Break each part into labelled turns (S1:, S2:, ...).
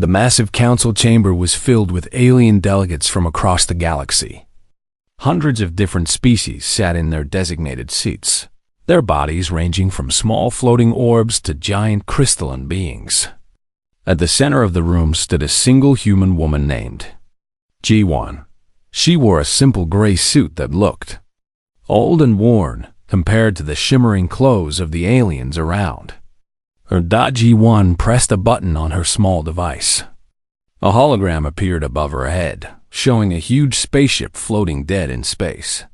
S1: The massive council chamber was filled with alien delegates from across the galaxy. Hundreds of different species sat in their designated seats, their bodies ranging from small floating orbs to giant crystalline beings. At the center of the room stood a single human woman named G1. She wore a simple gray suit that looked old and worn compared to the shimmering clothes of the aliens around. Her G1 pressed a button on her small device. A hologram appeared above her head, showing a huge spaceship floating dead in space.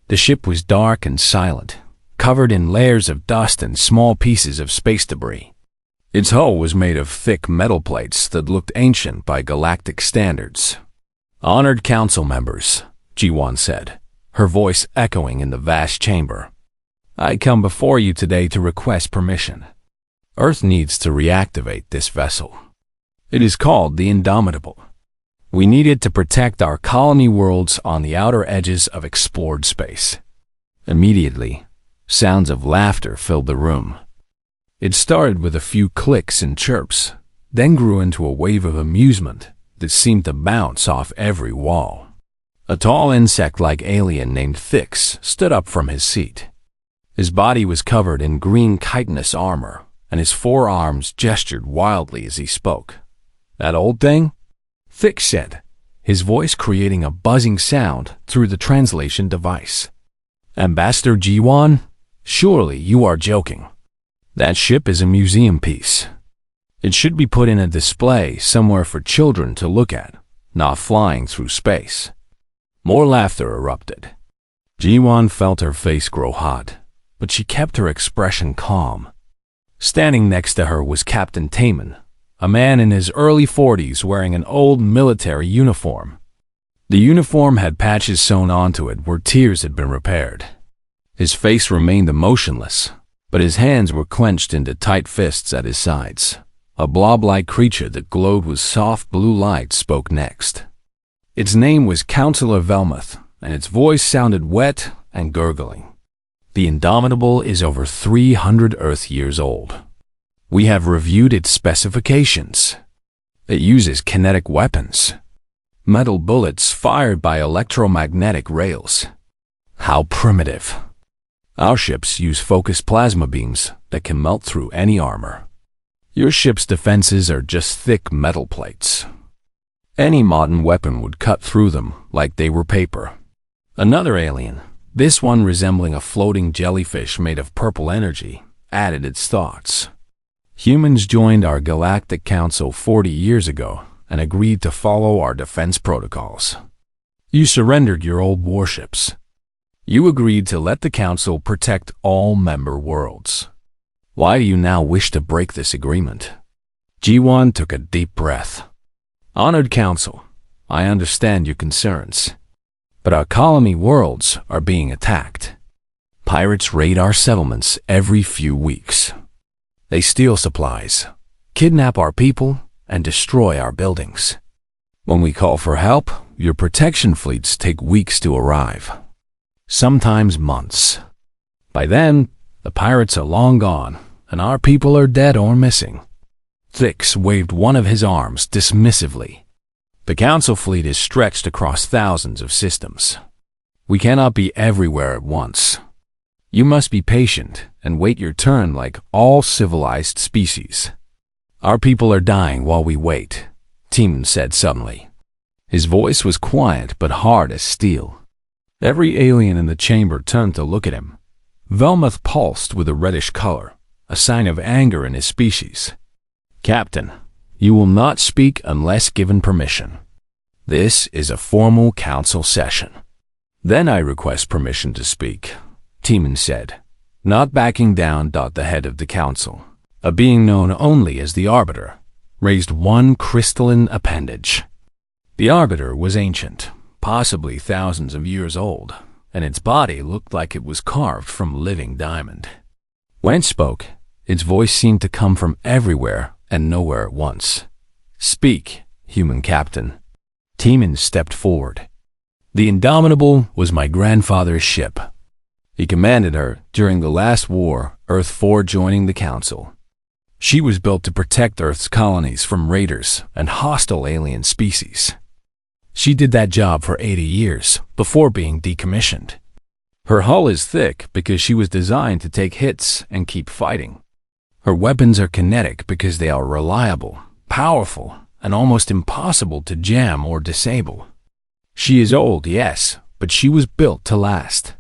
S1: The ship was dark and silent, covered in layers of dust and small pieces of space debris. Its hull was made of thick metal plates that looked ancient by galactic standards. "Honored council members," G1 said, her voice echoing in the vast chamber. "I come before you today to request permission. Earth needs to reactivate this vessel. It is called the Indomitable. We need it to protect our colony worlds on the outer edges of explored space." Immediately, sounds of laughter filled the room. It started with a few clicks and chirps, then grew into a wave of amusement that seemed to bounce off every wall. A tall insect-like alien named Thix stood up from his seat. His body was covered in green chitinous armor, and his forearms gestured wildly as he spoke. "That old thing?" Thix said, his voice creating a buzzing sound through the translation device. "Ambassador G1, surely you are joking. That ship is a museum piece. It should be put in a display somewhere for children to look at, not flying through space." More laughter erupted. G1 felt her face grow hot, but she kept her expression calm. Standing next to her was Captain Taman, a man in his early 40s wearing an old military uniform. The uniform had patches sewn onto it where tears had been repaired. His face remained emotionless, but his hands were clenched into tight fists at his sides. A blob-like creature that glowed with soft blue light spoke next. Its name was Counselor Velmuth, and its voice sounded wet and gurgling. "The Indomitable is over 300 Earth years old. We have reviewed its specifications. It uses kinetic weapons, metal bullets fired by electromagnetic rails. How primitive. Our ships use focused plasma beams that can melt through any armor. Your ship's defenses are just thick metal plates. Any modern weapon would cut through them like they were paper." Another alien, this one resembling a floating jellyfish made of purple energy, added its thoughts. "Humans joined our Galactic Council 40 years ago and agreed to follow our defense protocols. You surrendered your old warships. You agreed to let the Council protect all member worlds. Why do you now wish to break this agreement?" G1 took a deep breath. "Honored Council, I understand your concerns, but our colony worlds are being attacked. Pirates raid our settlements every few weeks. They steal supplies, kidnap our people, and destroy our buildings. When we call for help, your protection fleets take weeks to arrive, sometimes months. By then, the pirates are long gone, and our people are dead or missing." Thix waved one of his arms dismissively. "The Council fleet is stretched across thousands of systems. We cannot be everywhere at once. You must be patient and wait your turn like all civilized species." "Our people are dying while we wait," Taman said suddenly. His voice was quiet but hard as steel. Every alien in the chamber turned to look at him. Velmuth pulsed with a reddish color, a sign of anger in his species. "Captain, you will not speak unless given permission. This is a formal council session." "Then I request permission to speak," Taman said, not backing down. The head of the council, a being known only as the Arbiter, raised one crystalline appendage. The Arbiter was ancient, possibly thousands of years old, and its body looked like it was carved from living diamond. When it spoke, its voice seemed to come from everywhere and nowhere at once. "Speak, human captain." Taman stepped forward. "The Indomitable was my grandfather's ship. He commanded her during the last war, Earth 4 joining the Council. She was built to protect Earth's colonies from raiders and hostile alien species. She did that job for 80 years before being decommissioned. Her hull is thick because she was designed to take hits and keep fighting. Her weapons are kinetic because they are reliable, powerful, and almost impossible to jam or disable. She is old, yes, but she was built to last.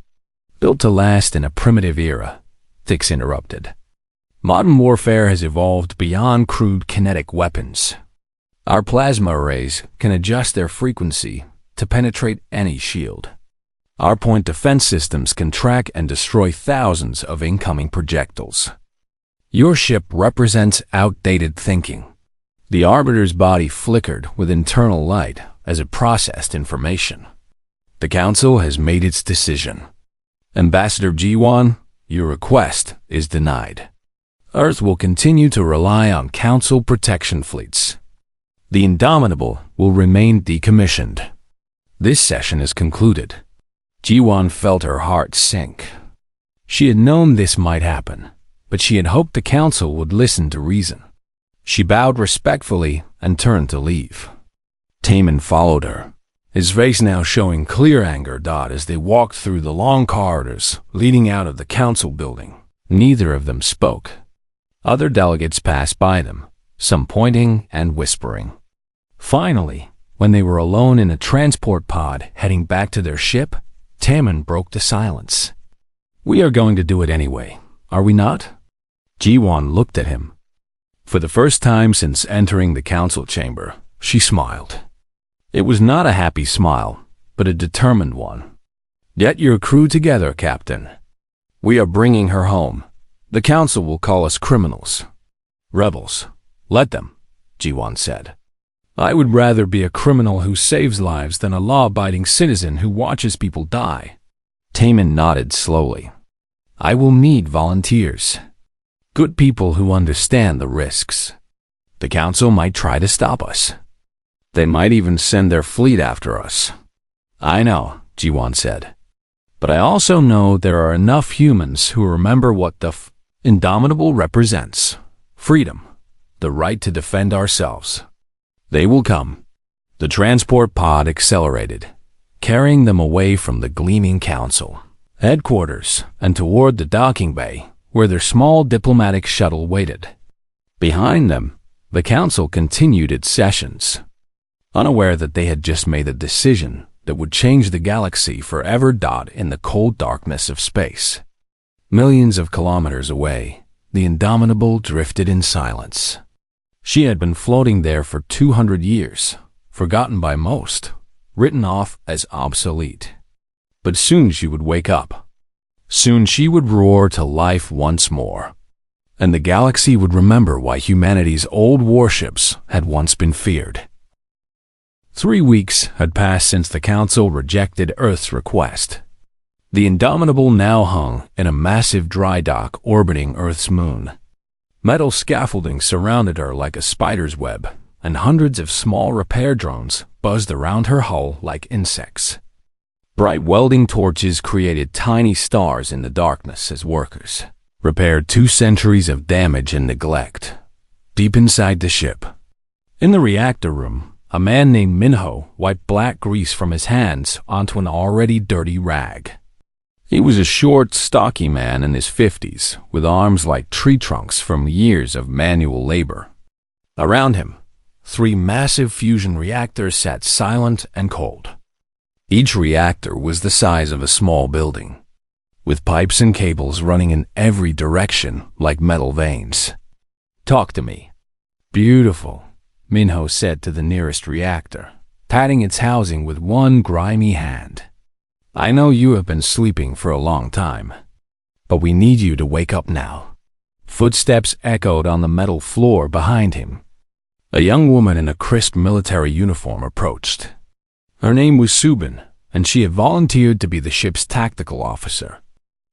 S1: Built to last in a primitive era, Thix interrupted. Modern warfare has evolved beyond crude kinetic weapons. Our plasma arrays can adjust their frequency to penetrate any shield. Our point defense systems can track and destroy thousands of incoming projectiles. Your ship represents outdated thinking. The Arbiter's body flickered with internal light as it processed information. The Council has made its decision. Ambassador G1, your request is denied. Earth will continue to rely on Council protection fleets. The Indomitable will remain decommissioned. This session is concluded. G1 felt her heart sink. She had known this might happen, but she had hoped the Council would listen to reason. She bowed respectfully and turned to leave. Taman followed her, his face now showing clear anger. As they walked through the long corridors leading out of the Council building, neither of them spoke. Other delegates passed by them, some pointing and whispering. Finally, when they were alone in a transport pod heading back to their ship, Taman broke the silence. We are going to do it anyway, are we not? G1 looked at him. For the first time since entering the Council chamber, she smiled. It was not a happy smile, but a determined one. Get your crew together, Captain. We are bringing her home. The Council will call us criminals. Rebels. Let them, G1 said. I would rather be a criminal who saves lives than a law-abiding citizen who watches people die. Taman nodded slowly. I will need volunteers. Good people who understand the risks. The Council might try to stop us. They might even send their fleet after us. I know, G1 said. But I also know there are enough humans who remember what the Indomitable represents. Freedom. The right to defend ourselves. They will come. The transport pod accelerated, carrying them away from the gleaming Council headquarters and toward the docking bay, where their small diplomatic shuttle waited. Behind them, the Council continued its sessions, unaware that they had just made a decision that would change the galaxy forever. In the cold darkness of space, millions of kilometers away, the Indomitable drifted in silence. She had been floating there for 200 years, forgotten by most, written off as obsolete. But soon she would wake up. Soon she would roar to life once more, and the galaxy would remember why humanity's old warships had once been feared. 3 weeks had passed since the Council rejected Earth's request. The Indomitable now hung in a massive dry dock orbiting Earth's moon. Metal scaffolding surrounded her like a spider's web, and hundreds of small repair drones buzzed around her hull like insects. Bright welding torches created tiny stars in the darkness as workers repaired 2 centuries of damage and neglect. Deep inside the ship, in the reactor room, a man named Minho wiped black grease from his hands onto an already dirty rag. He was a short, stocky man in his 50s, with arms like tree trunks from years of manual labor. Around him, 3 massive fusion reactors sat silent and cold. Each reactor was the size of a small building, with pipes and cables running in every direction like metal veins. Talk to me. Beautiful, Minho said to the nearest reactor, patting its housing with one grimy hand. I know you have been sleeping for a long time, but we need you to wake up now. Footsteps echoed on the metal floor behind him. A young woman in a crisp military uniform approached. Her name was Subin, and she had volunteered to be the ship's tactical officer.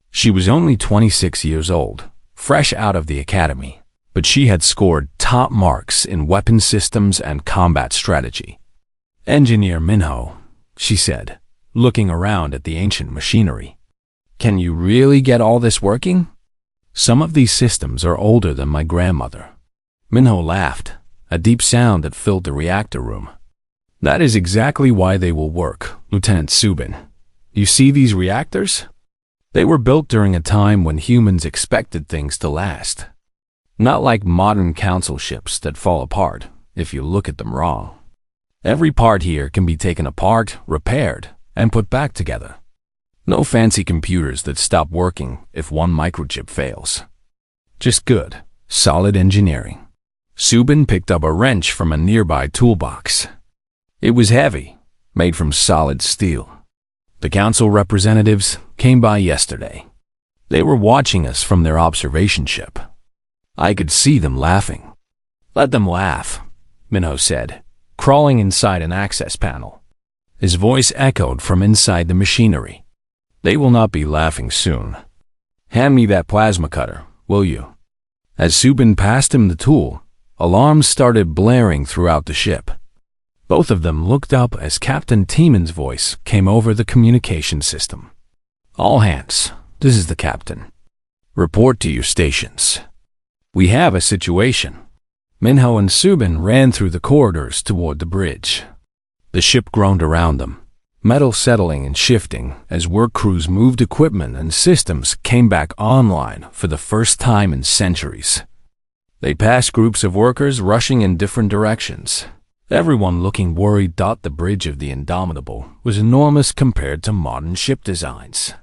S1: She was only 26 years old, fresh out of the academy, but she had scored top marks in weapon systems and combat strategy. Engineer Minho, she said, looking around at the ancient machinery. Can you really get all this working? Some of these systems are older than my grandmother. Minho laughed, a deep sound that filled the reactor room. That is exactly why they will work, Lieutenant Subin. You see these reactors? They were built during a time when humans expected things to last. Not like modern council ships that fall apart if you look at them wrong. Every part here can be taken apart, repaired, and put back together. No fancy computers that stop working if one microchip fails. Just good, solid engineering. Subin picked up a wrench from a nearby toolbox. It was heavy, made from solid steel. The council representatives came by yesterday. They were watching us from their observation ship. I could see them laughing. Let them laugh, Minho said, crawling inside an access panel. His voice echoed from inside the machinery. They will not be laughing soon. Hand me that plasma cutter, will you? As Subin passed him the tool, alarms started blaring throughout the ship. Both of them looked up as Captain Tieman's voice came over the communication system. All hands, this is the captain. Report to your stations. We have a situation. Minho and Subin ran through the corridors toward the bridge. The ship groaned around them, metal settling and shifting as work crews moved equipment and systems came back online for the first time in centuries. They passed groups of workers rushing in different directions. Everyone looking worried. The bridge of the Indomitable was enormous compared to modern ship designs.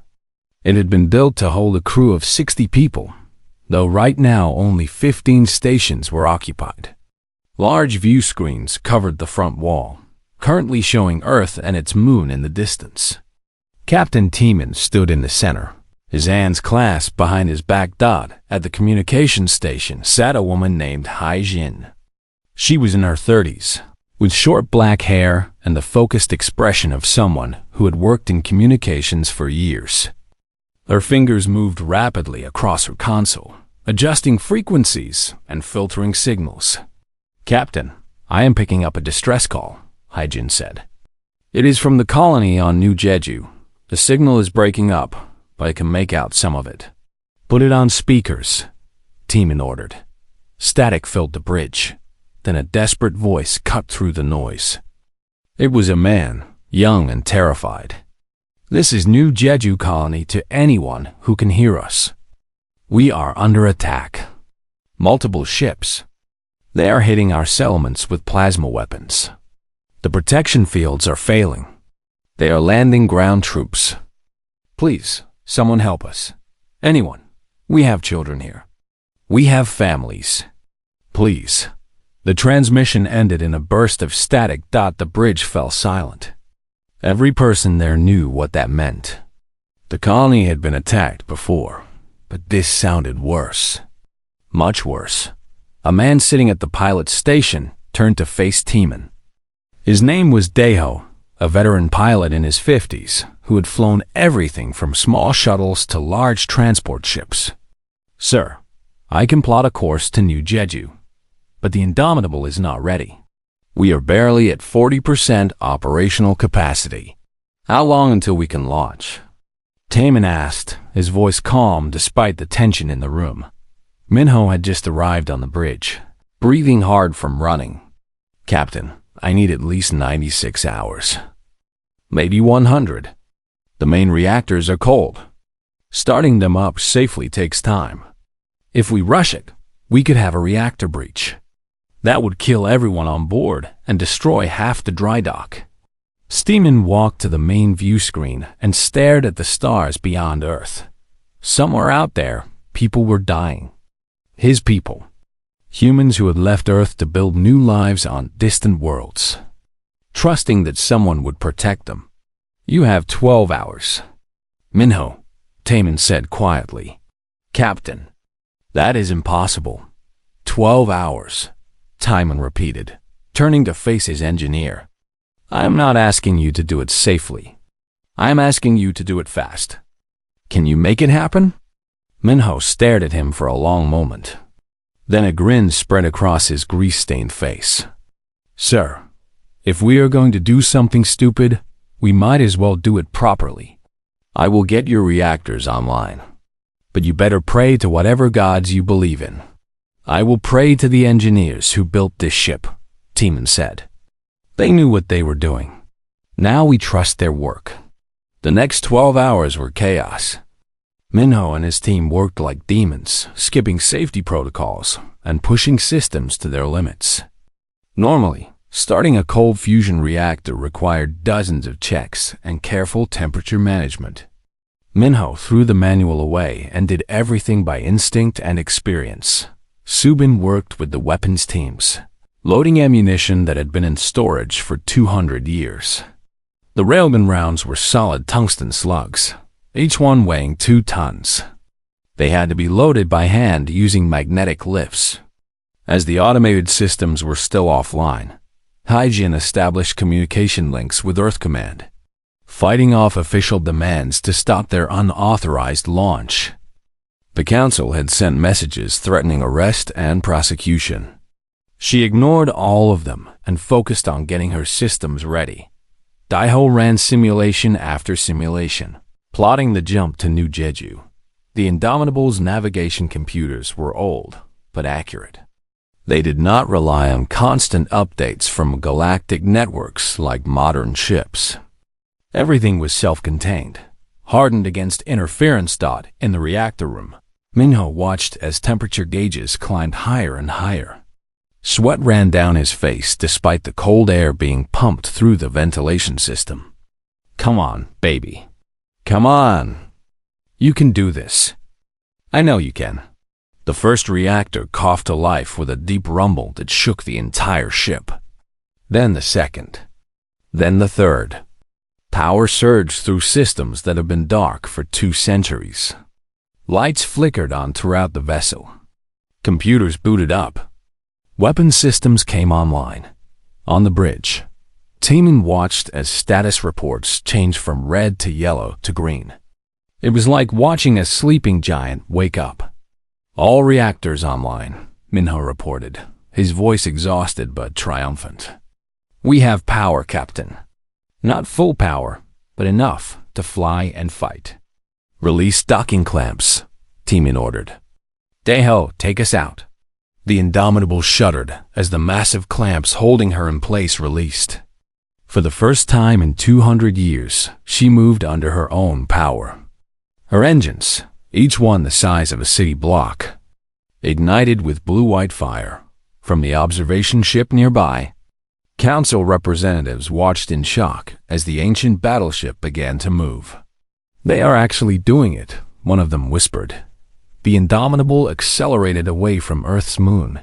S1: It had been built to hold a crew of 60 people, though right now only 15 stations were occupied. Large view screens covered the front wall, currently showing Earth and its moon in the distance. Captain Tiemann stood in the center, his hands clasped behind his back. At the communications station sat a woman named Hai Jin. She was in her 30s, with short black hair and the focused expression of someone who had worked in communications for years. Her fingers moved rapidly across her console, adjusting frequencies and filtering signals. Captain, I am picking up a distress call, Haijin said. It is from the colony on New Jeju. The signal is breaking up, but I can make out some of it. Put it on speakers, Tiemann ordered. Static filled the bridge. Then a desperate voice cut through the noise. It was a man, young and terrified. This is New Jeju colony to anyone who can hear us. We are under attack. Multiple ships. They are hitting our settlements with plasma weapons. The protection fields are failing. They are landing ground troops. Please, someone help us. Anyone. We have children here. We have families. Please. The transmission ended in a burst of static. The bridge fell silent. Every person there knew what that meant. The colony had been attacked before, but this sounded worse. Much worse. A man sitting at the pilot's station turned to face Tiemann. His name was Daeho, a veteran pilot in his 50s who had flown everything from small shuttles to large transport ships. Sir, I can plot a course to New Jeju, but the Indomitable is not ready. We are barely at 40% operational capacity. How long until we can launch? Tiemann asked, his voice calm despite the tension in the room. Minho had just arrived on the bridge, breathing hard from running. Captain, I need at least 96 hours. Maybe 100. The main reactors are cold. Starting them up safely takes time. If we rush it, we could have a reactor breach. That would kill everyone on board and destroy half the dry dock. Tiemann walked to the main view screen and stared at the stars beyond Earth. Somewhere out there, people were dying. His people. Humans who had left Earth to build new lives on distant worlds, trusting that someone would protect them. You have 12 hours. Minho, Tiemann said quietly. Captain, that is impossible. 12 hours. Tiemann repeated, turning to face his engineer. I am not asking you to do it safely. I am asking you to do it fast. Can you make it happen? Minho stared at him for a long moment. Then a grin spread across his grease-stained face. Sir, if we are going to do something stupid, we might as well do it properly. I will get your reactors online. But you better pray to whatever gods you believe in. I will pray to the engineers who built this ship, Teeman said. They knew what they were doing. Now we trust their work. The next 12 hours were chaos. Minho and his team worked like demons, skipping safety protocols and pushing systems to their limits. Normally, starting a cold fusion reactor required dozens of checks and careful temperature management. Minho threw the manual away and did everything by instinct and experience. Subin worked with the weapons teams, loading ammunition that had been in storage for 200 years. The railgun rounds were solid tungsten slugs, each one weighing 2 tons. They had to be loaded by hand using magnetic lifts. As the automated systems were still offline, Hygiene established communication links with Earth Command, fighting off official demands to stop their unauthorized launch. The Council had sent messages threatening arrest and prosecution. She ignored all of them and focused on getting her systems ready. Daiho ran simulation after simulation, plotting the jump to New Jeju. The Indomitable's navigation computers were old, but accurate. They did not rely on constant updates from galactic networks like modern ships. Everything was self-contained, hardened against interference. In the reactor room, Minho watched as temperature gauges climbed higher and higher. Sweat ran down his face despite the cold air being pumped through the ventilation system. Come on, baby. Come on. You can do this. I know you can. The first reactor coughed to life with a deep rumble that shook the entire ship. Then the second. Then the third. Power surged through systems that had been dark for 2 centuries. Lights flickered on throughout the vessel. Computers booted up. Weapon systems came online. On the bridge, Teeman watched as status reports changed from red to yellow to green. It was like watching a sleeping giant wake up. All reactors online, Minho reported, his voice exhausted but triumphant. We have power, Captain. Not full power, but enough to fly and fight. Release docking clamps, Teeman ordered. Daiho, take us out. The Indomitable shuddered as the massive clamps holding her in place released. For the first time in 200 years, she moved under her own power. Her engines, each one the size of a city block, ignited with blue-white fire. From the observation ship nearby, Council representatives watched in shock as the ancient battleship began to move. They are actually doing it, one of them whispered. The Indomitable accelerated away from Earth's moon,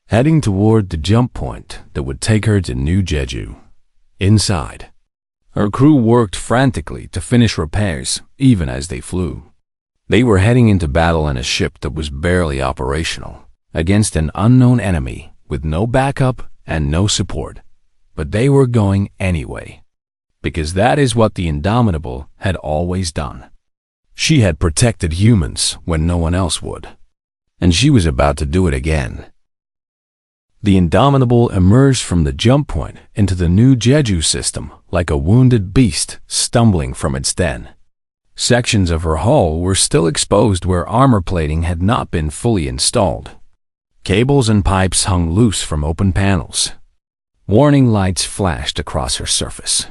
S1: heading toward the jump point that would take her to New Jeju. Inside, her crew worked frantically to finish repairs even as they flew. They were heading into battle in a ship that was barely operational, against an unknown enemy with no backup and no support. But they were going anyway, because that is what the Indomitable had always done. She had protected humans when no one else would, and she was about to do it again. The Indomitable emerged from the jump point into the New Jeju system like a wounded beast stumbling from its den. Sections of her hull were still exposed where armor plating had not been fully installed. Cables and pipes hung loose from open panels. Warning lights flashed across her surface.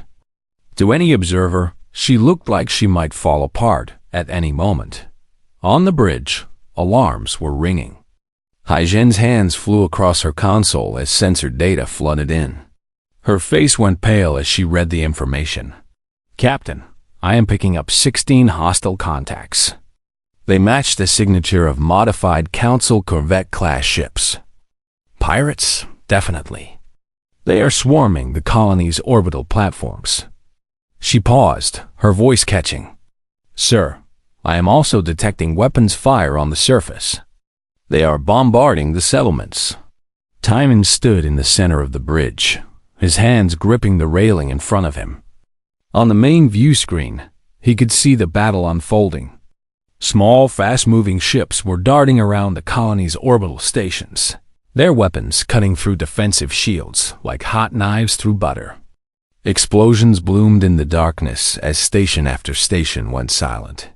S1: To any observer, she looked like she might fall apart at any moment. On the bridge, alarms were ringing. Haijen's hands flew across her console as sensor data flooded in. Her face went pale as she read the information. Captain, I am picking up 16 hostile contacts. They matched the signature of modified Council Corvette-class ships. Pirates? Definitely. They are swarming the colony's orbital platforms. She paused, her voice catching. Sir, I am also detecting weapons fire on the surface. They are bombarding the settlements. Timon stood in the center of the bridge, his hands gripping the railing in front of him. On the main view screen, he could see the battle unfolding. Small, fast-moving ships were darting around the colony's orbital stations, their weapons cutting through defensive shields like hot knives through butter. Explosions bloomed in the darkness as station after station went silent.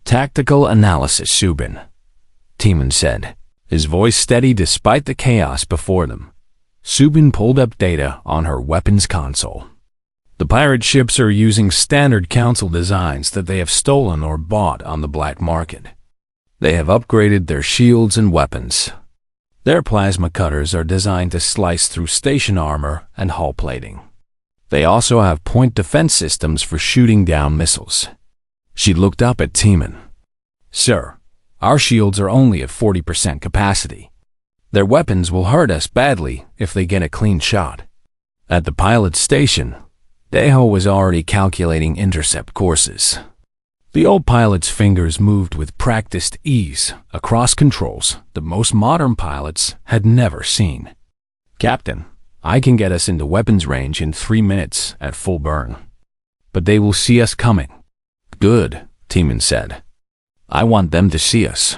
S1: Tactical analysis, Subin, Tiemann said, his voice steady despite the chaos before them. Subin pulled up data on her weapons console. The pirate ships are using standard council designs that they have stolen or bought on the black market. They have upgraded their shields and weapons. Their plasma cutters are designed to slice through station armor and hull plating. They also have point defense systems for shooting down missiles. She looked up at Tiemann. Sir, our shields are only at 40% capacity. Their weapons will hurt us badly if they get a clean shot. At the pilot station, Deho was already calculating intercept courses. The old pilot's fingers moved with practiced ease across controls that most modern pilots had never seen. Captain, I can get us into weapons range in 3 minutes at full burn. But they will see us coming. Good, Tiemann said. I want them to see us.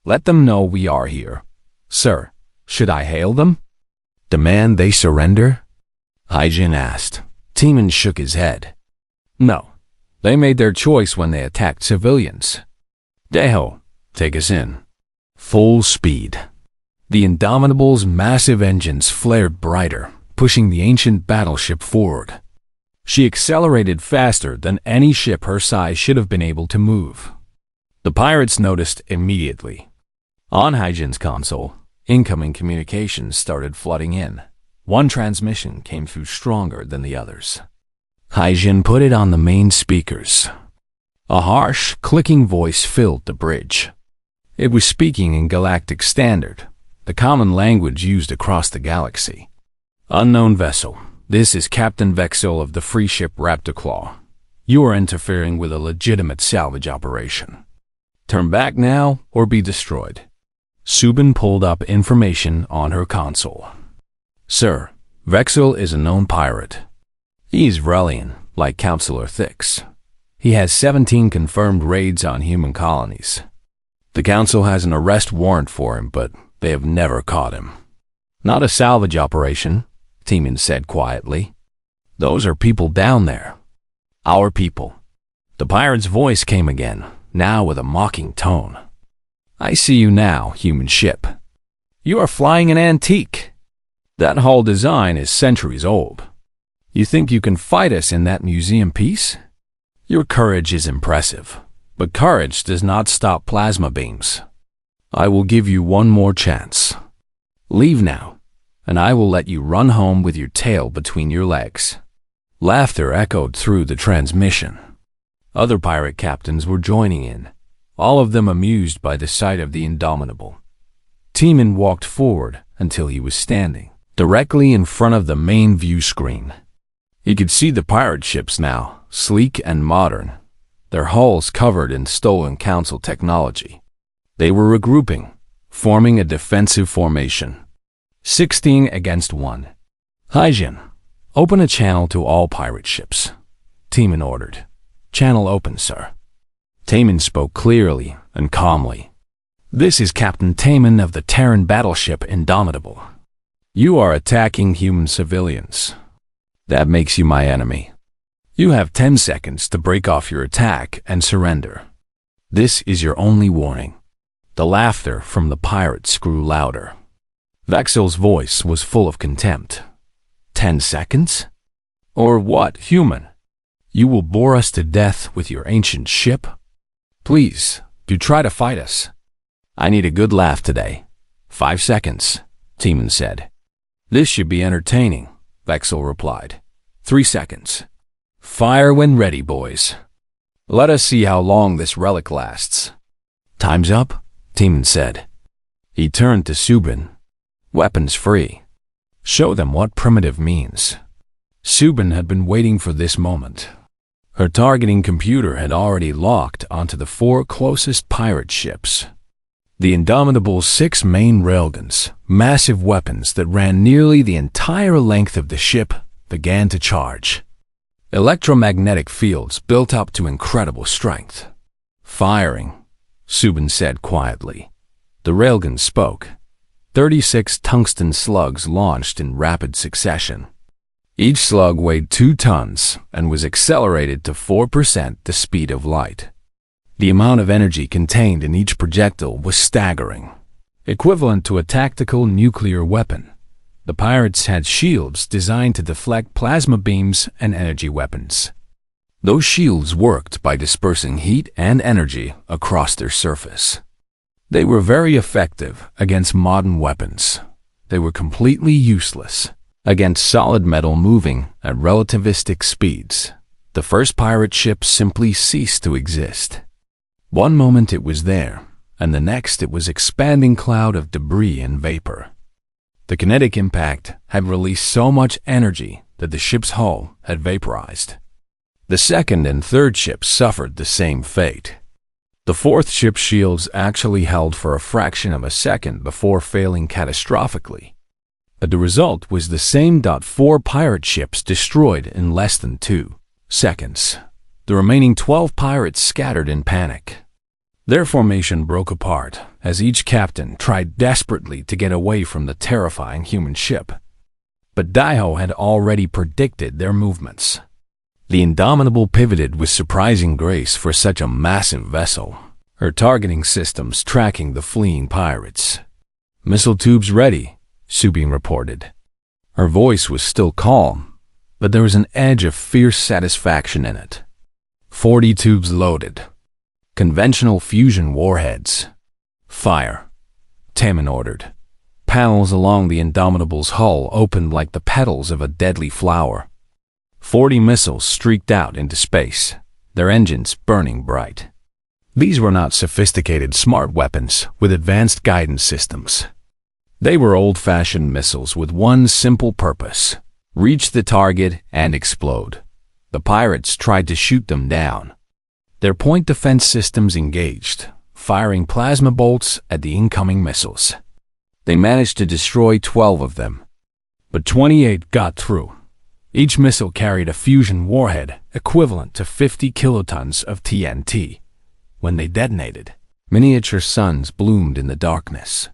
S1: Let them know we are here. Sir, should I hail them? Demand they surrender? Haijin asked. Tiemann shook his head. No. They made their choice when they attacked civilians. Deho, take us in. Full speed. The Indomitable's massive engines flared brighter, pushing the ancient battleship forward. She accelerated faster than any ship her size should have been able to move. The pirates noticed immediately. On Haijin's console, incoming communications started flooding in. One transmission came through stronger than the others. Haijin put it on the main speakers. A harsh, clicking voice filled the bridge. It was speaking in Galactic Standard, the common language used across the galaxy. Unknown vessel, this is Captain Vexil of the free ship Raptorclaw. You are interfering with a legitimate salvage operation. Turn back now or be destroyed. Subin pulled up information on her console. Sir, Vexil is a known pirate. He is Vrelian, like Counselor Thix. He has 17 confirmed raids on human colonies. The Council has an arrest warrant for him, but they have never caught him. Not a salvage operation, Tiemann said quietly. Those are people down there. Our people. The pirate's voice came again, now with a mocking tone. I see you now, human ship. You are flying an antique. That hull design is centuries old. You think you can fight us in that museum piece? Your courage is impressive, but courage does not stop plasma beams. I will give you one more chance. Leave now, and I will let you run home with your tail between your legs. Laughter echoed through the transmission. Other pirate captains were joining in, all of them amused by the sight of the Indomitable. Tiemann walked forward until he was standing directly in front of the main view screen. He could see the pirate ships now, sleek and modern, their hulls covered in stolen Council technology. They were regrouping, forming a defensive formation. 16 against 1. Haijin, open a channel to all pirate ships. Tiemann ordered. Channel open, sir. Tiemann spoke clearly and calmly. This is Captain Tiemann of the Terran battleship Indomitable. You are attacking human civilians. That makes you my enemy. You have 10 seconds to break off your attack and surrender. This is your only warning. The laughter from the pirates grew louder. Vexil's voice was full of contempt. 10 seconds? Or what, human? You will bore us to death with your ancient ship? Please, do try to fight us. I need a good laugh today. 5 seconds, Tiemann said. This should be entertaining, Vexil replied. 3 seconds. Fire when ready, boys. Let us see how long this relic lasts. Time's up, Tiemann said. He turned to Subin. Weapons free. Show them what primitive means. Subin had been waiting for this moment. Her targeting computer had already locked onto the 4 closest pirate ships. The Indomitable's 6 main railguns, massive weapons that ran nearly the entire length of the ship, began to charge. Electromagnetic fields built up to incredible strength. Firing, Subin said quietly. The railgun spoke. 36 tungsten slugs launched in rapid succession. Each slug weighed 2 tons and was accelerated to 4% the speed of light. The amount of energy contained in each projectile was staggering, equivalent to a tactical nuclear weapon. The pirates had shields designed to deflect plasma beams and energy weapons. Those shields worked by dispersing heat and energy across their surface. They were very effective against modern weapons. They were completely useless against solid metal moving at relativistic speeds. The first pirate ship simply ceased to exist. One moment it was there, and the next it was an expanding cloud of debris and vapor. The kinetic impact had released so much energy that the ship's hull had vaporized. The second and third ships suffered the same fate. The fourth ship's shields actually held for a fraction of a second before failing catastrophically. But the result was the same. 4 pirate ships destroyed in less than 2 seconds. The remaining 12 pirates scattered in panic. Their formation broke apart as each captain tried desperately to get away from the terrifying human ship. But Daiho had already predicted their movements. The Indomitable pivoted with surprising grace for such a massive vessel, her targeting systems tracking the fleeing pirates. "Missile tubes ready," Subin reported. Her voice was still calm, but there was an edge of fierce satisfaction in it. 40 tubes loaded. Conventional fusion warheads. "Fire," Taman ordered. Panels along the Indomitable's hull opened like the petals of a deadly flower. 40 missiles streaked out into space, their engines burning bright. These were not sophisticated smart weapons with advanced guidance systems. They were old-fashioned missiles with one simple purpose: reach the target and explode. The pirates tried to shoot them down. Their point defense systems engaged, firing plasma bolts at the incoming missiles. They managed to destroy 12 of them, but 28 got through. Each missile carried a fusion warhead equivalent to 50 kilotons of TNT. When they detonated, miniature suns bloomed in the darkness.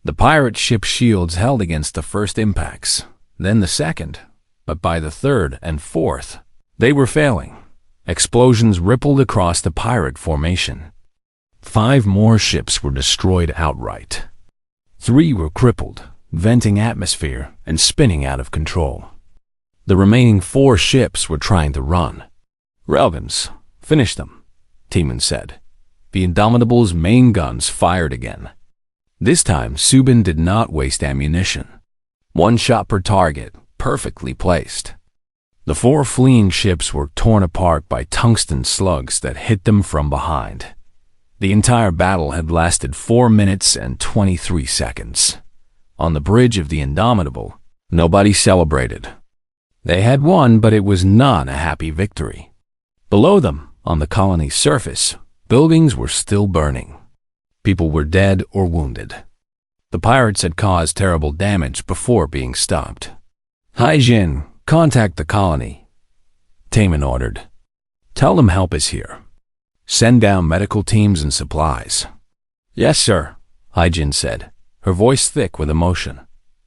S1: The pirate ship's shields held against the first impacts, then the second, but by the third and fourth, they were failing. Explosions rippled across the pirate formation. 5 more ships were destroyed outright. 3 were crippled, venting atmosphere and spinning out of control. The remaining 4 ships were trying to run. "Relvins, finish them," Taman said. The Indomitable's main guns fired again. This time, Subin did not waste ammunition. 1 shot per target, perfectly placed. The 4 fleeing ships were torn apart by tungsten slugs that hit them from behind. The entire battle had lasted 4 minutes and 23 seconds. On the bridge of the Indomitable, nobody celebrated. They had won, but it was not a happy victory. Below them, on the colony's surface, buildings were still burning. People were dead or wounded. The pirates had caused terrible damage before being stopped. "Haijin, contact the colony," Taman ordered. "Tell them help is here. Send down medical teams and supplies." "Yes, sir," Haijin said, her voice thick with emotion.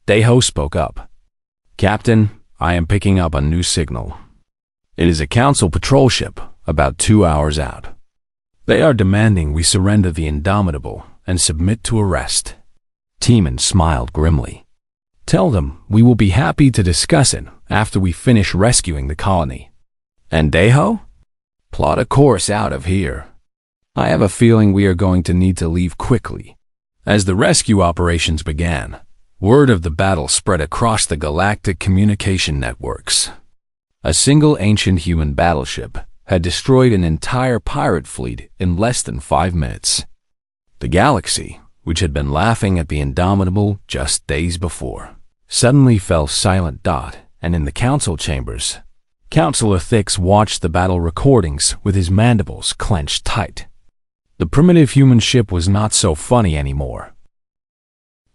S1: Daiho spoke up. "Captain, I am picking up a new signal. It is a council patrol ship about 2 hours out. They are demanding we surrender the Indomitable and submit to arrest." Taman smiled grimly. "Tell them we will be happy to discuss it after we finish rescuing the colony." "And Daiho? Plot a course out of here. I have a feeling we are going to need to leave quickly." As the rescue operations began, word of the battle spread across the galactic communication networks. A single ancient human battleship had destroyed an entire pirate fleet in less than 5 minutes. The galaxy, which had been laughing at the Indomitable just days before, suddenly fell silent. And in the council chambers, Councillor Thix watched the battle recordings with his mandibles clenched tight. The primitive human ship was not so funny anymore.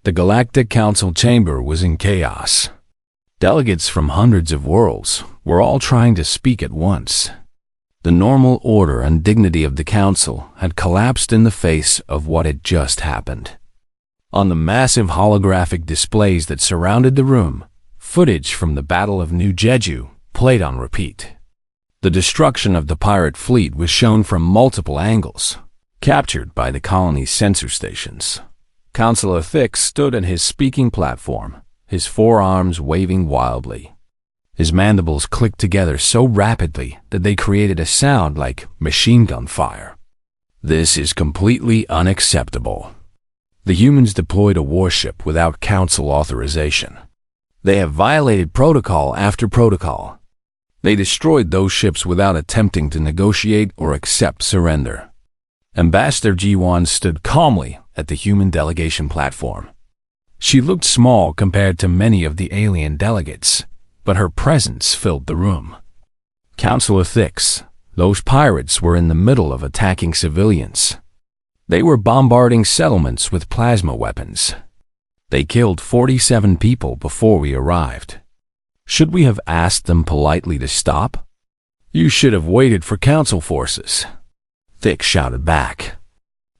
S1: The Galactic Council chamber was in chaos. Delegates from hundreds of worlds were all trying to speak at once. The normal order and dignity of the council had collapsed in the face of what had just happened. On the massive holographic displays that surrounded the room, footage from the Battle of New Jeju played on repeat. The destruction of the pirate fleet was shown from multiple angles, captured by the colony's sensor stations. Counselor Thix stood on his speaking platform, his forearms waving wildly. His mandibles clicked together so rapidly that they created a sound like machine gun fire. This is completely unacceptable. The humans deployed a warship without council authorization. They have violated protocol after protocol. They destroyed those ships without attempting to negotiate or accept surrender. Ambassador Ji-won stood calmly at the human delegation platform. She looked small compared to many of the alien delegates, but her presence filled the room. Counselor Thix, those pirates were in the middle of attacking civilians. They were bombarding settlements with plasma weapons. They killed 47 people before we arrived. Should we have asked them politely to stop? You should have waited for council forces, Thix shouted back.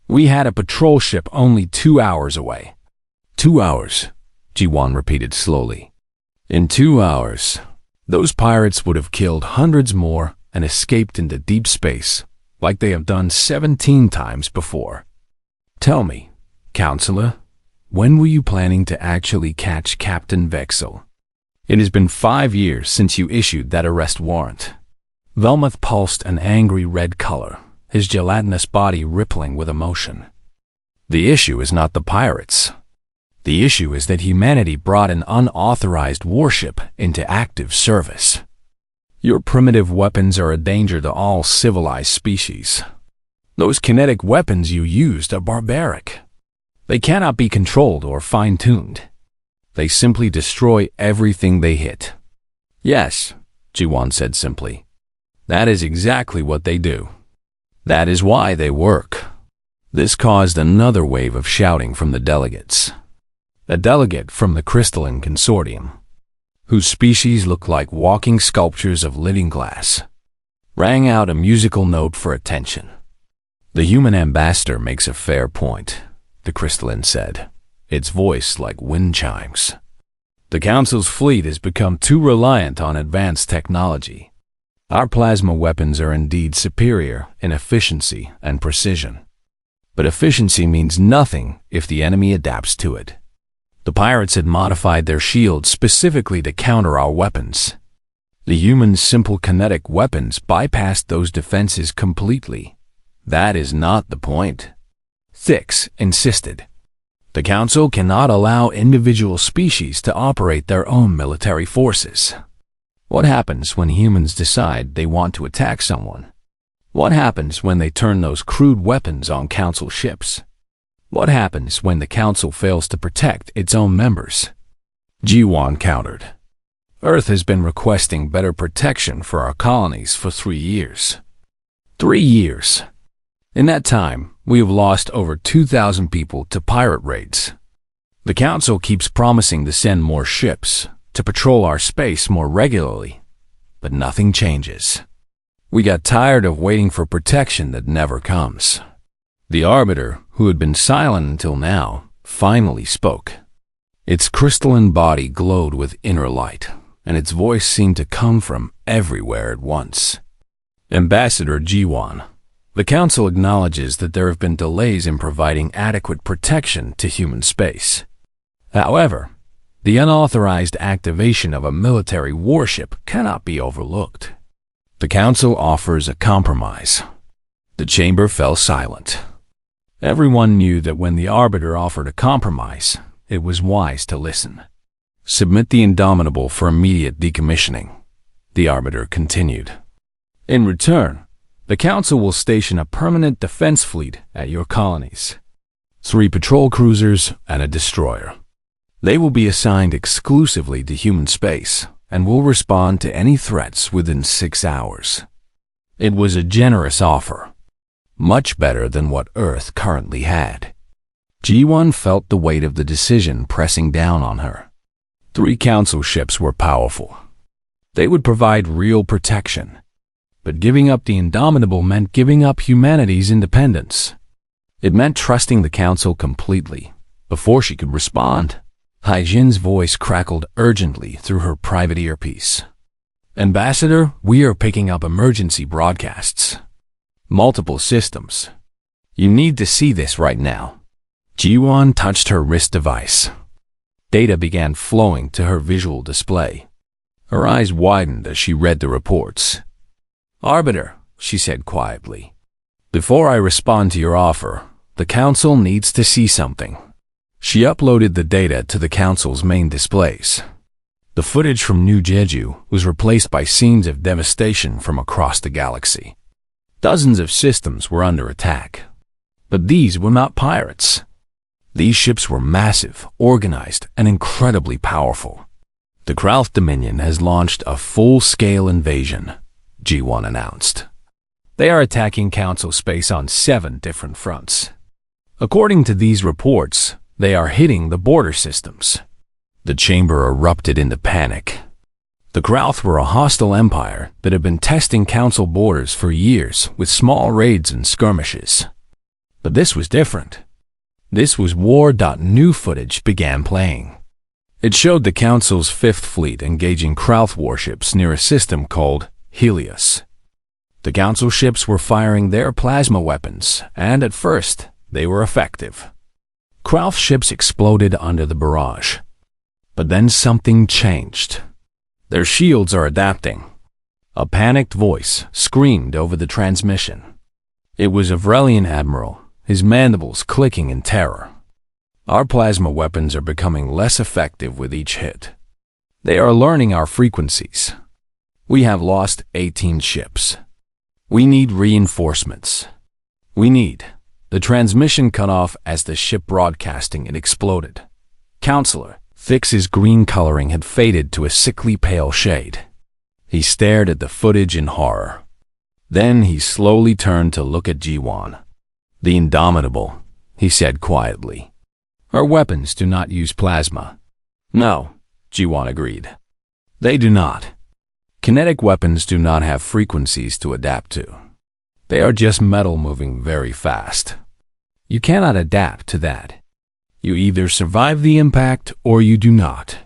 S1: We had a patrol ship only 2 hours away. 2 hours, Ji-won repeated slowly. In 2 hours, those pirates would have killed hundreds more and escaped into deep space, like they have done 17 times before. Tell me, Counselor, when were you planning to actually catch Captain Vexel? It has been 5 years since you issued that arrest warrant. Velmuth pulsed an angry red color, his gelatinous body rippling with emotion. The issue is not the pirates. The issue is that humanity brought an unauthorized warship into active service. Your primitive weapons are a danger to all civilized species. Those kinetic weapons you used are barbaric. They cannot be controlled or fine-tuned. They simply destroy everything they hit. Yes, Ji-won said simply. That is exactly what they do. That is why they work. This caused another wave of shouting from the delegates. A delegate from the Crystalline Consortium, whose species looked like walking sculptures of living glass, rang out a musical note for attention. The human ambassador makes a fair point, the Crystalline said, its voice like wind chimes. The Council's fleet has become too reliant on advanced technology. Our plasma weapons are indeed superior in efficiency and precision. But efficiency means nothing if the enemy adapts to it. The pirates had modified their shields specifically to counter our weapons. The humans' simple kinetic weapons bypassed those defenses completely. That is not the point, Thix insisted. The Council cannot allow individual species to operate their own military forces. What happens when humans decide they want to attack someone? What happens when they turn those crude weapons on Council ships? What happens when the Council fails to protect its own members? Ji-won countered. Earth has been requesting better protection for our colonies for 3 years. 3 years. In that time, we have lost over 2,000 people to pirate raids. The Council keeps promising to send more ships, to patrol our space more regularly, but nothing changes. We got tired of waiting for protection that never comes. The Arbiter, who had been silent until now, finally spoke. Its crystalline body glowed with inner light, and its voice seemed to come from everywhere at once. Ambassador Ji-won, the Council acknowledges that there have been delays in providing adequate protection to human space. However, the unauthorized activation of a military warship cannot be overlooked. The Council offers a compromise. The chamber fell silent. Everyone knew that when the Arbiter offered a compromise, it was wise to listen. Submit the Indomitable for immediate decommissioning, the Arbiter continued. In return, the Council will station a permanent defense fleet at your colonies. 3 patrol cruisers and a destroyer. They will be assigned exclusively to human space and will respond to any threats within 6 hours. It was a generous offer, much better than what Earth currently had. Ji-won felt the weight of the decision pressing down on her. 3 Council ships were powerful. They would provide real protection. But giving up the Indomitable meant giving up humanity's independence. It meant trusting the Council completely. Before she could respond, Haijin's voice crackled urgently through her private earpiece. Ambassador, we are picking up emergency broadcasts. Multiple systems. You need to see this right now. Ji-won touched her wrist device. Data began flowing to her visual display. Her eyes widened as she read the reports. Arbiter, she said quietly, before I respond to your offer, the Council needs to see something. She uploaded the data to the Council's main displays. The footage from New Jeju was replaced by scenes of devastation from across the galaxy. Dozens of systems were under attack. But these were not pirates. These ships were massive, organized, and incredibly powerful. The Krauth Dominion has launched a full-scale invasion, G1 announced. They are attacking Council space on 7 different fronts. According to these reports, they are hitting the border systems. The chamber erupted into panic. The Krauth were a hostile empire that had been testing Council borders for years with small raids and skirmishes. But this was different. This was war. New footage began playing. It showed the Council's 5th Fleet engaging Krauth warships near a system called Helios. The Council ships were firing their plasma weapons, and at first, they were effective. Krauth ships exploded under the barrage. But then something changed. Their shields are adapting. A panicked voice screamed over the transmission. It was a Vrelian admiral, his mandibles clicking in terror. Our plasma weapons are becoming less effective with each hit. They are learning our frequencies. We have lost 18 ships. We need reinforcements. The transmission cut off as the ship broadcasting it exploded. Counselor, Thix's green coloring had faded to a sickly pale shade. He stared at the footage in horror. Then he slowly turned to look at Ji-won. The Indomitable, he said quietly. Our weapons do not use plasma. No, Ji-won agreed. They do not. Kinetic weapons do not have frequencies to adapt to. They are just metal moving very fast. You cannot adapt to that. You either survive the impact or you do not.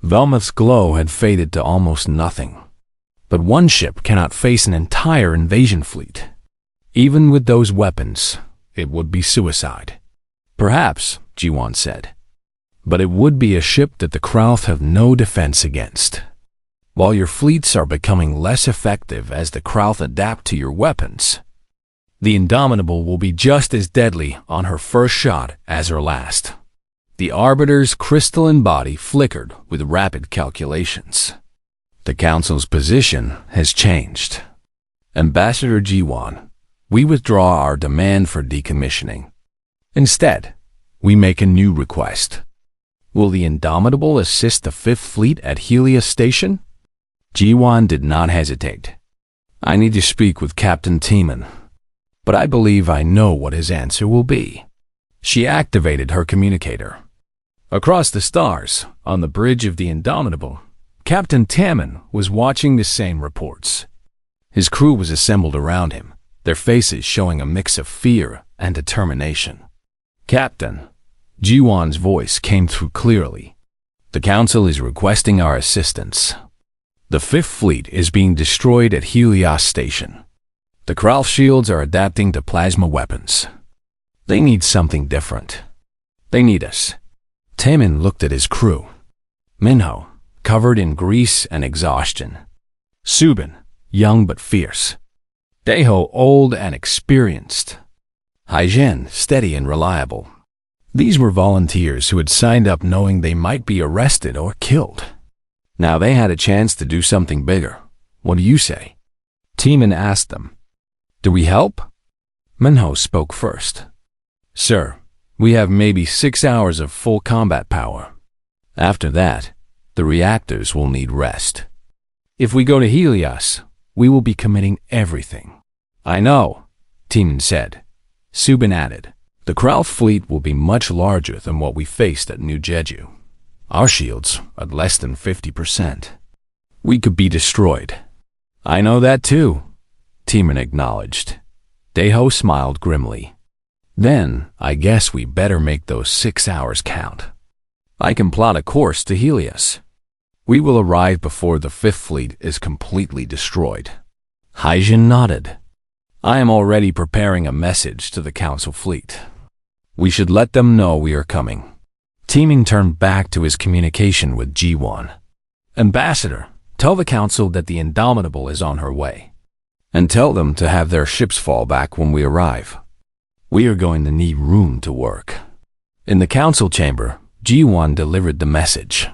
S1: Velmuth's glow had faded to almost nothing. But one ship cannot face an entire invasion fleet. Even with those weapons, it would be suicide. Perhaps, Ji-won said. But it would be a ship that the Krauth have no defense against. While your fleets are becoming less effective as the Krauth adapt to your weapons, the Indomitable will be just as deadly on her first shot as her last. The Arbiter's crystalline body flickered with rapid calculations. The Council's position has changed. Ambassador Ji-won, we withdraw our demand for decommissioning. Instead, we make a new request. Will the Indomitable assist the 5th Fleet at Helios Station? Ji-won did not hesitate. I need to speak with Captain Tiemann, but I believe I know what his answer will be. She activated her communicator. Across the stars, on the bridge of the Indomitable, Captain Tiemann was watching the same reports. His crew was assembled around him, their faces showing a mix of fear and determination. Captain, Ji-won's voice came through clearly. The Council is requesting our assistance. The 5th Fleet is being destroyed at Helios Station. The Krauth shields are adapting to plasma weapons. They need something different. They need us. Tiemann looked at his crew. Minho, covered in grease and exhaustion. Subin, young but fierce. Daeho, old and experienced. Haijin, steady and reliable. These were volunteers who had signed up knowing they might be arrested or killed. Now they had a chance to do something bigger. What do you say? Tiemann asked them. Do we help? Minho spoke first. Sir, we have maybe 6 hours of full combat power. After that, the reactors will need rest. If we go to Helios, we will be committing everything. I know, Tiemann said. Subin added, the Krauth fleet will be much larger than what we faced at New Jeju. Our shields are less than 50%. We could be destroyed. I know that too, Tiemann acknowledged. Daeho smiled grimly. Then, I guess we better make those 6 hours count. I can plot a course to Helios. We will arrive before the Fifth Fleet is completely destroyed. Hyjin nodded. I am already preparing a message to the Council Fleet. We should let them know we are coming. Teaming turned back to his communication with G1. Ambassador, tell the Council that the Indomitable is on her way. And tell them to have their ships fall back when we arrive. We are going to need room to work. In the Council chamber, G1 delivered the message.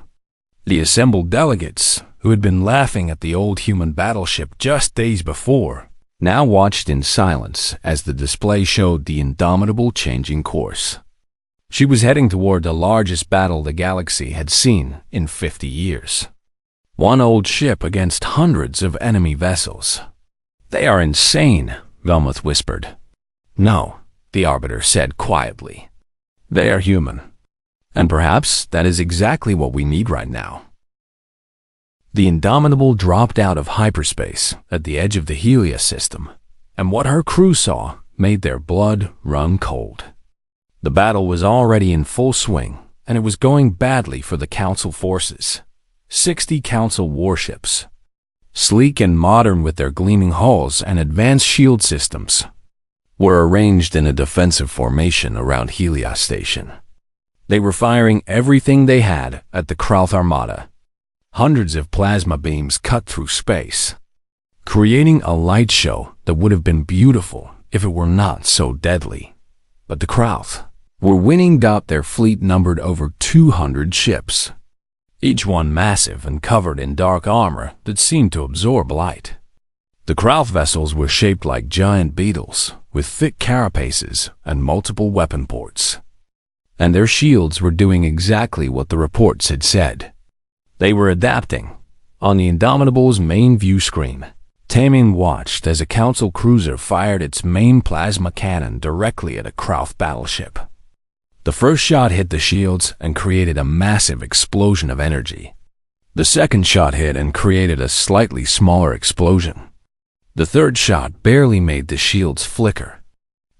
S1: The assembled delegates, who had been laughing at the old human battleship just days before, now watched in silence as the display showed the Indomitable changing course. She was heading toward the largest battle the galaxy had seen in 50 years. One old ship against hundreds of enemy vessels. They are insane, Velmuth whispered. No, the Arbiter said quietly. They are human. And perhaps that is exactly what we need right now. The Indomitable dropped out of hyperspace at the edge of the Helios system, and what her crew saw made their blood run cold. The battle was already in full swing, and it was going badly for the Council forces. 60 Council warships, sleek and modern with their gleaming hulls and advanced shield systems, were arranged in a defensive formation around Helios Station. They were firing everything they had at the Krauth Armada. Hundreds of plasma beams cut through space, creating a light show that would have been beautiful if it were not so deadly. But the Krauth were winning. Their fleet numbered over 200 ships, each one massive and covered in dark armor that seemed to absorb light. The Krauth vessels were shaped like giant beetles, with thick carapaces and multiple weapon ports. And their shields were doing exactly what the reports had said. They were adapting. On the Indomitable's main view screen, Tamin watched as a Council cruiser fired its main plasma cannon directly at a Krauth battleship. The first shot hit the shields and created a massive explosion of energy. The second shot hit and created a slightly smaller explosion. The third shot barely made the shields flicker.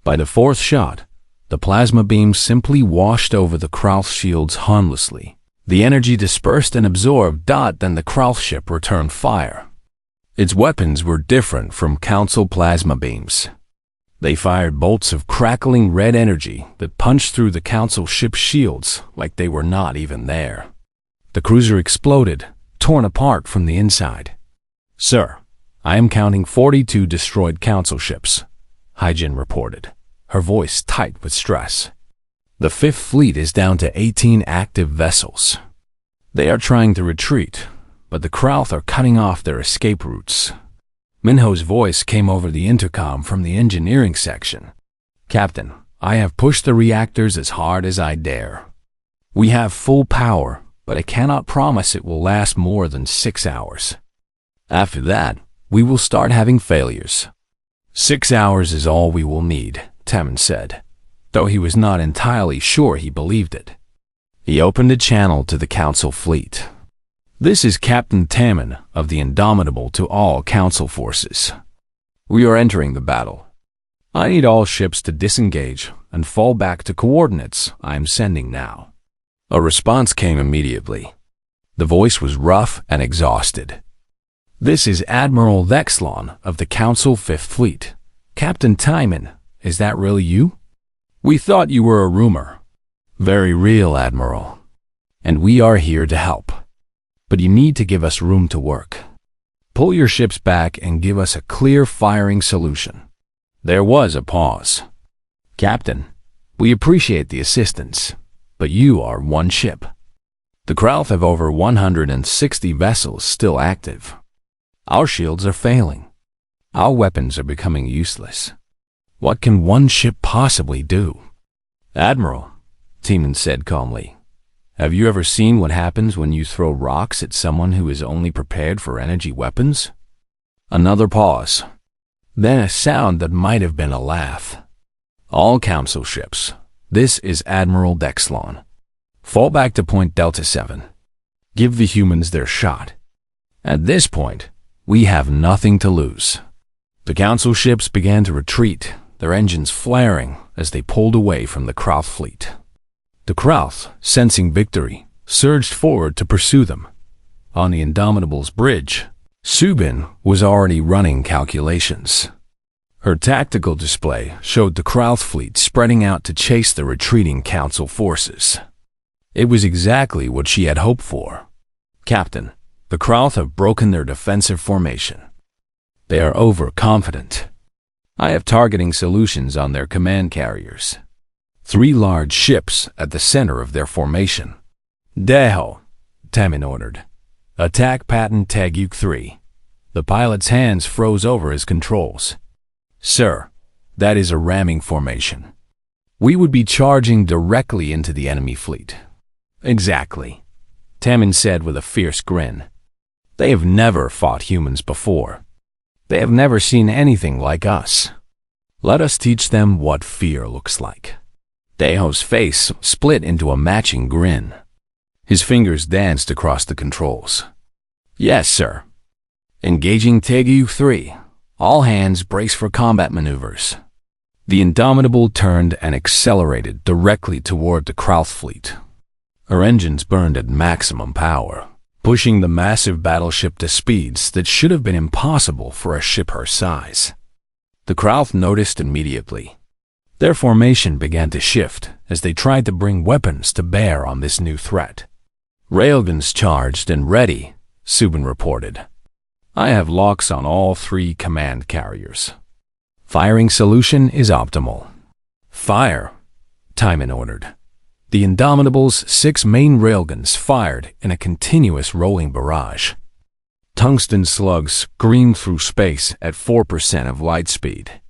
S1: By the fourth shot, the plasma beams simply washed over the Krauth shields harmlessly. The energy dispersed and absorbed. Then the Krauth ship returned fire. Its weapons were different from Council plasma beams. They fired bolts of crackling red energy that punched through the Council ship's shields like they were not even there. The cruiser exploded, torn apart from the inside. Sir, I am counting 42 destroyed Council ships, Hyjin reported, her voice tight with stress. The Fifth Fleet is down to 18 active vessels. They are trying to retreat, but the Krauth are cutting off their escape routes. Minho's voice came over the intercom from the engineering section. Captain, I have pushed the reactors as hard as I dare. We have full power, but I cannot promise it will last more than 6 hours. After that, we will start having failures. 6 hours is all we will need, Tamin said, though he was not entirely sure he believed it. He opened a channel to the Council fleet. This is Captain Tamin of the Indomitable to all Council forces. We are entering the battle. I need all ships to disengage and fall back to coordinates I am sending now. A response came immediately. The voice was rough and exhausted. This is Admiral Vexlon of the Council Fifth Fleet. Captain Tamin, is that really you? We thought you were a rumor. Very real, Admiral. And we are here to help. But you need to give us room to work. Pull your ships back and give us a clear firing solution. There was a pause. Captain, we appreciate the assistance, but you are one ship. The Krauth have over 160 vessels still active. Our shields are failing. Our weapons are becoming useless. What can one ship possibly do? Admiral, Tamin said calmly, have you ever seen what happens when you throw rocks at someone who is only prepared for energy weapons? Another pause. Then a sound that might have been a laugh. All Council ships. This is Admiral Dexlon. Fall back to point Delta 7. Give the humans their shot. At this point, we have nothing to lose. The Council ships began to retreat, their engines flaring as they pulled away from the Krauth fleet. The Krauth, sensing victory, surged forward to pursue them. On the Indomitable's bridge, Subin was already running calculations. Her tactical display showed the Krauth fleet spreading out to chase the retreating Council forces. It was exactly what she had hoped for. "Captain, the Krauth have broken their defensive formation. They are overconfident. I have targeting solutions on their command carriers. 3 large ships at the center of their formation." "Deho," Tamin ordered. "Attack patent Tagyuk 3. The pilot's hands froze over his controls. "Sir, that is a ramming formation. We would be charging directly into the enemy fleet." "Exactly," Tamin said with a fierce grin. "They have never fought humans before. They have never seen anything like us. Let us teach them what fear looks like." Deho's face split into a matching grin. His fingers danced across the controls. "Yes, sir. Engaging Tagyuk 3. All hands brace for combat maneuvers." The Indomitable turned and accelerated directly toward the Krauth fleet. Her engines burned at maximum power, pushing the massive battleship to speeds that should have been impossible for a ship her size. The Krauth noticed immediately. Their formation began to shift as they tried to bring weapons to bear on this new threat. "Railguns charged and ready," Subin reported. "I have locks on all 3 command carriers. Firing solution is optimal." "Fire," Timon ordered. The Indomitable's 6 main railguns fired in a continuous rolling barrage. Tungsten slugs screamed through space at 4% of light speed.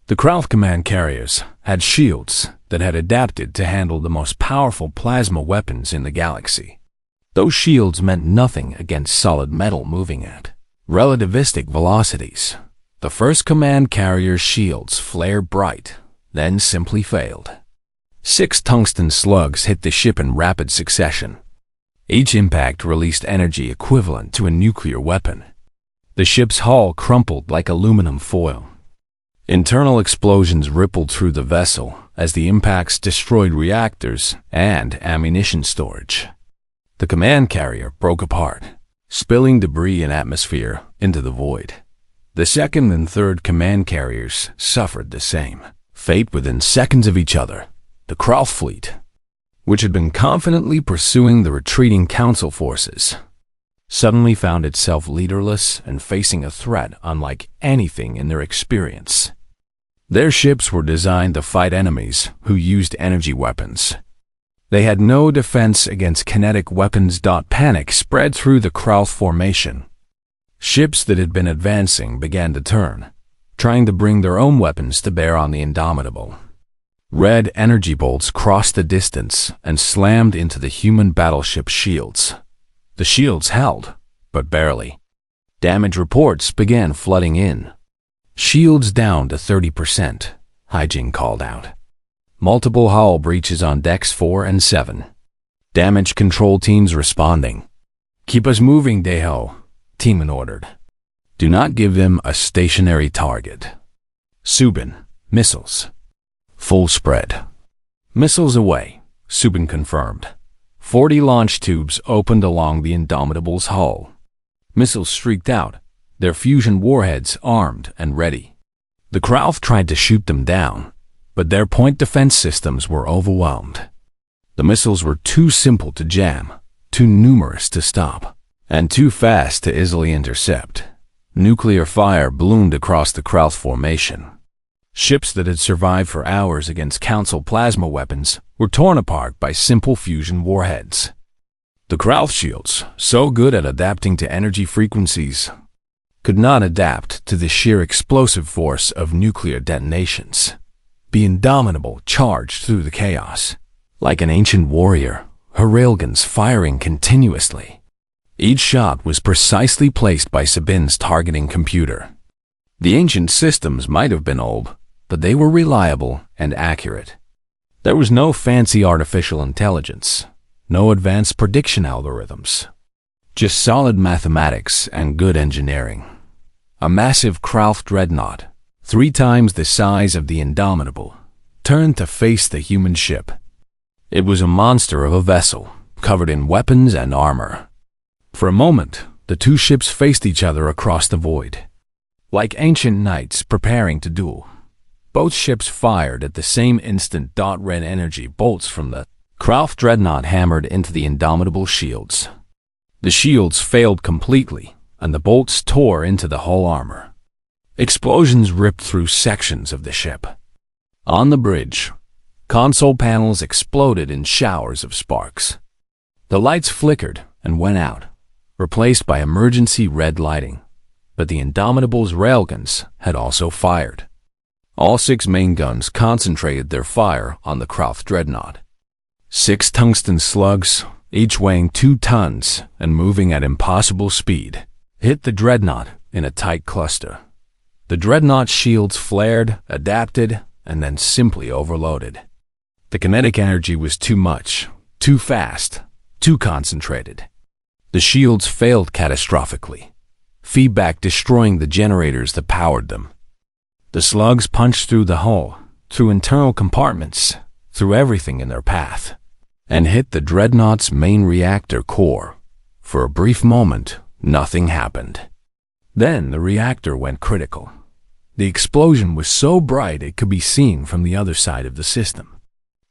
S1: The Krauth command carriers had shields that had adapted to handle the most powerful plasma weapons in the galaxy. Those shields meant nothing against solid metal moving at relativistic velocities. The first command carrier's shields flared bright, then simply failed. 6 tungsten slugs hit the ship in rapid succession. Each impact released energy equivalent to a nuclear weapon. The ship's hull crumpled like aluminum foil. Internal explosions rippled through the vessel as the impacts destroyed reactors and ammunition storage. The command carrier broke apart, spilling debris and atmosphere into the void. The second and third command carriers suffered the same fate within seconds of each other. The Krauth fleet, which had been confidently pursuing the retreating Council forces, suddenly found itself leaderless and facing a threat unlike anything in their experience. Their ships were designed to fight enemies who used energy weapons. They had no defense against kinetic weapons. Panic spread through the Krauth formation. Ships that had been advancing began to turn, trying to bring their own weapons to bear on the Indomitable. Red energy bolts crossed the distance and slammed into the human battleship shields. The shields held, but barely. Damage reports began flooding in. "Shields down to 30%, Haijing called out. Multiple hull breaches on decks 4 and 7. Damage control teams responding. "Keep us moving, Deho," Timon ordered. "Do not give them a stationary target." Subin, missiles. Full spread. "Missiles away," Subin confirmed. 40 launch tubes opened along the Indomitable's hull. Missiles streaked out, their fusion warheads armed and ready. The Krauth tried to shoot them down, but their point defense systems were overwhelmed. The missiles were too simple to jam, too numerous to stop, and too fast to easily intercept. Nuclear fire bloomed across the Krauth formation. Ships that had survived for hours against Council plasma weapons were torn apart by simple fusion warheads. The Krauth shields, so good at adapting to energy frequencies, could not adapt to the sheer explosive force of nuclear detonations. The Indomitable charged through the chaos. Like an ancient warrior, her railguns firing continuously. Each shot was precisely placed by Sabin's targeting computer. The ancient systems might have been old, but they were reliable and accurate. There was no fancy artificial intelligence, no advanced prediction algorithms, just solid mathematics and good engineering. A massive Krauth dreadnought, 3 times the size of the Indomitable, turned to face the human ship. It was a monster of a vessel, covered in weapons and armor. For a moment, the two ships faced each other across the void. Like ancient knights preparing to duel, both ships fired at the same instant. Red energy bolts from the Krauth dreadnought hammered into the indomitable shields. The shields failed completely, and the bolts tore into the hull armor. Explosions ripped through sections of the ship. On the bridge, console panels exploded in showers of sparks. The lights flickered and went out, replaced by emergency red lighting, but the Indomitable's railguns had also fired. All 6 main guns concentrated their fire on the Krauth dreadnought. 6 tungsten slugs, each weighing 2 tons and moving at impossible speed, hit the dreadnought in a tight cluster. The dreadnought's shields flared, adapted, and then simply overloaded. The kinetic energy was too much, too fast, too concentrated. The shields failed catastrophically, feedback destroying the generators that powered them. The slugs punched through the hull, through internal compartments, through everything in their path, and hit the dreadnought's main reactor core. For a brief moment, nothing happened. Then the reactor went critical. The explosion was so bright it could be seen from the other side of the system.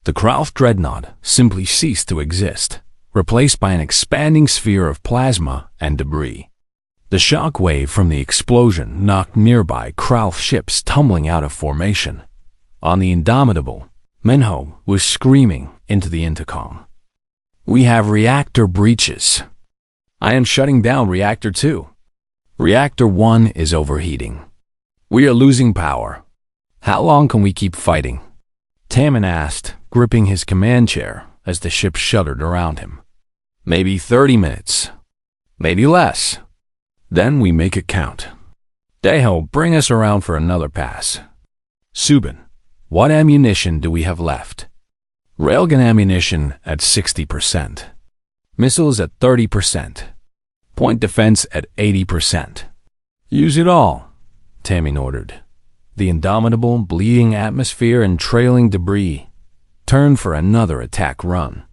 S1: The Krauth dreadnought simply ceased to exist, replaced by an expanding sphere of plasma and debris. The shock wave from the explosion knocked nearby Krauth ships tumbling out of formation. On the Indomitable, Minho was screaming into the intercom. "We have reactor breaches. I am shutting down Reactor 2. Reactor 1 is overheating. We are losing power. How long can we keep fighting?" Tammin asked, gripping his command chair as the ship shuddered around him. "Maybe 30 minutes. Maybe less. Then we make it count. Deho, bring us around for another pass. Subin, what ammunition do we have left?" "Railgun ammunition at 60%. Missiles at 30%. Point defense at 80%. Use it all," Tammin ordered. The Indomitable, bleeding atmosphere and trailing debris, turned for another attack run.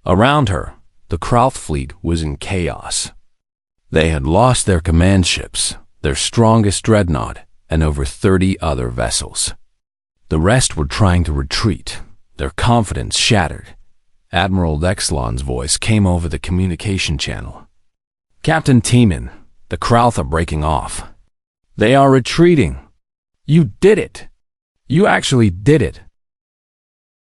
S1: Around her, the Krauth fleet was in chaos. They had lost their command ships, their strongest dreadnought, and over 30 other vessels. The rest were trying to retreat, their confidence shattered. Admiral Dexlon's voice came over the communication channel. "Captain Teeman, the Krauth are breaking off. They are retreating. You did it. You actually did it."